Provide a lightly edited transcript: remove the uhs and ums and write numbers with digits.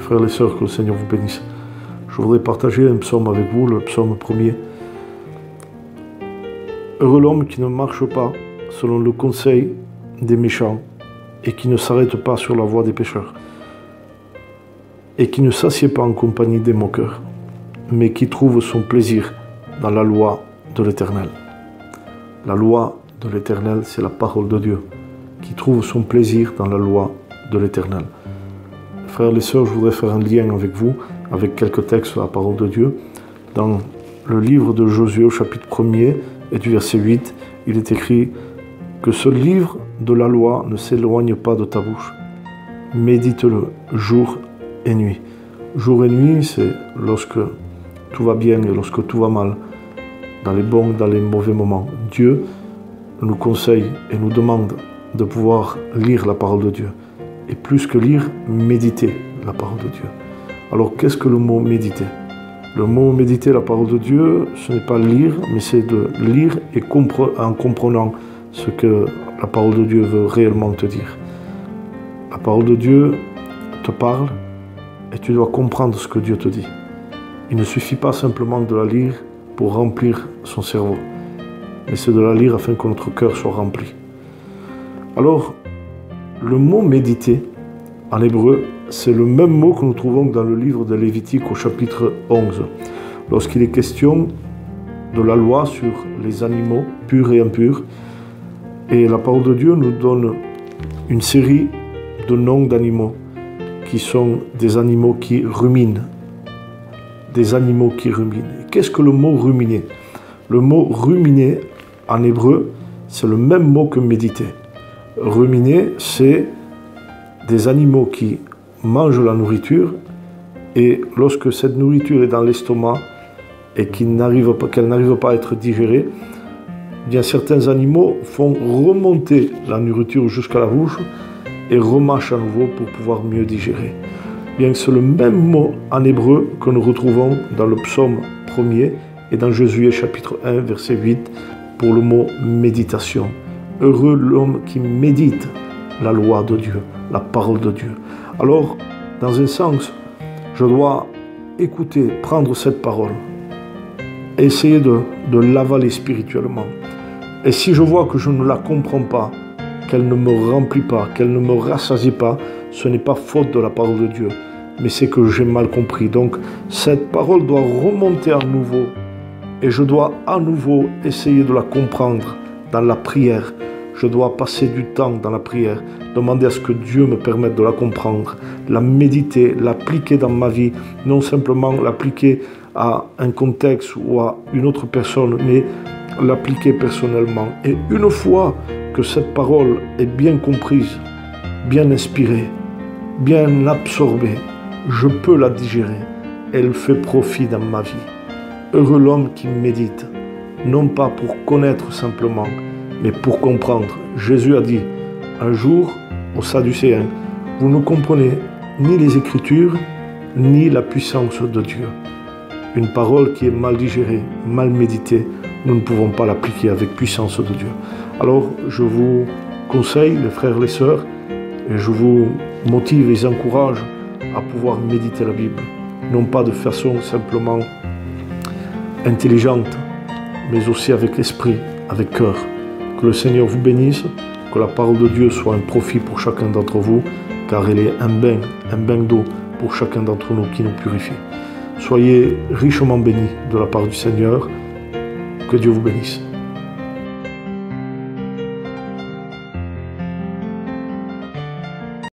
Frères et sœurs, que le Seigneur vous bénisse. Je voudrais partager un psaume avec vous, le psaume 1er. Heureux l'homme qui ne marche pas selon le conseil des méchants et qui ne s'arrête pas sur la voie des pécheurs et qui ne s'assied pas en compagnie des moqueurs, mais qui trouve son plaisir dans la loi de l'Éternel. La loi de l'Éternel, c'est la parole de Dieu, qui trouve son plaisir dans la loi de l'Éternel. Frères et sœurs, je voudrais faire un lien avec vous, avec quelques textes de la parole de Dieu. Dans le livre de Josué, au chapitre 1er et du verset 8, il est écrit que ce livre de la loi ne s'éloigne pas de ta bouche. Médite-le jour et nuit. Jour et nuit, c'est lorsque tout va bien et lorsque tout va mal, dans les bons, dans les mauvais moments. Dieu nous conseille et nous demande de pouvoir lire la parole de Dieu. Et plus que lire, méditer la parole de Dieu. Alors, qu'est-ce que le mot méditer? Le mot méditer la parole de Dieu, ce n'est pas lire, mais c'est de lire et en comprenant ce que la parole de Dieu veut réellement te dire. La parole de Dieu te parle et tu dois comprendre ce que Dieu te dit. Il ne suffit pas simplement de la lire pour remplir son cerveau, mais c'est de la lire afin que notre cœur soit rempli. Alors, le mot méditer, en hébreu, c'est le même mot que nous trouvons dans le livre de Lévitique au chapitre 11, lorsqu'il est question de la loi sur les animaux purs et impurs. Et la parole de Dieu nous donne une série de noms d'animaux qui sont des animaux qui ruminent. Des animaux qui ruminent. Qu'est-ce que le mot ruminer? Le mot ruminer, en hébreu, c'est le même mot que méditer. Ruminer, c'est des animaux qui mangent la nourriture et lorsque cette nourriture est dans l'estomac et qu'elle n'arrive pas à être digérée, bien certains animaux font remonter la nourriture jusqu'à la bouche et remâchent à nouveau pour pouvoir mieux digérer. Bien que c'est le même mot en hébreu que nous retrouvons dans le psaume 1er et dans Josué chapitre 1 verset 8 pour le mot méditation. Heureux l'homme qui médite la loi de Dieu, la parole de Dieu. Alors, dans un sens, je dois écouter, prendre cette parole, essayer de l'avaler spirituellement. Et si je vois que je ne la comprends pas, qu'elle ne me remplit pas, qu'elle ne me rassasie pas, ce n'est pas faute de la parole de Dieu, mais c'est que j'ai mal compris. Donc, cette parole doit remonter à nouveau et je dois à nouveau essayer de la comprendre dans la prière. Je dois passer du temps dans la prière, demander à ce que Dieu me permette de la comprendre, la méditer, l'appliquer dans ma vie, non simplement l'appliquer à un contexte ou à une autre personne, mais l'appliquer personnellement. Et une fois que cette parole est bien comprise, bien inspirée, bien absorbée, je peux la digérer. Elle fait profit dans ma vie. Heureux l'homme qui médite, non pas pour connaître simplement, mais pour comprendre. Jésus a dit un jour aux Sadducéens, vous ne comprenez ni les Écritures, ni la puissance de Dieu. Une parole qui est mal digérée, mal méditée, nous ne pouvons pas l'appliquer avec puissance de Dieu. Alors, je vous conseille, les frères et les sœurs, et je vous motive et encourage à pouvoir méditer la Bible. Non pas de façon simplement intelligente, mais aussi avec l'esprit, avec cœur. Que le Seigneur vous bénisse, que la parole de Dieu soit un profit pour chacun d'entre vous, car elle est un bain d'eau pour chacun d'entre nous qui nous purifie. Soyez richement bénis de la part du Seigneur. Que Dieu vous bénisse.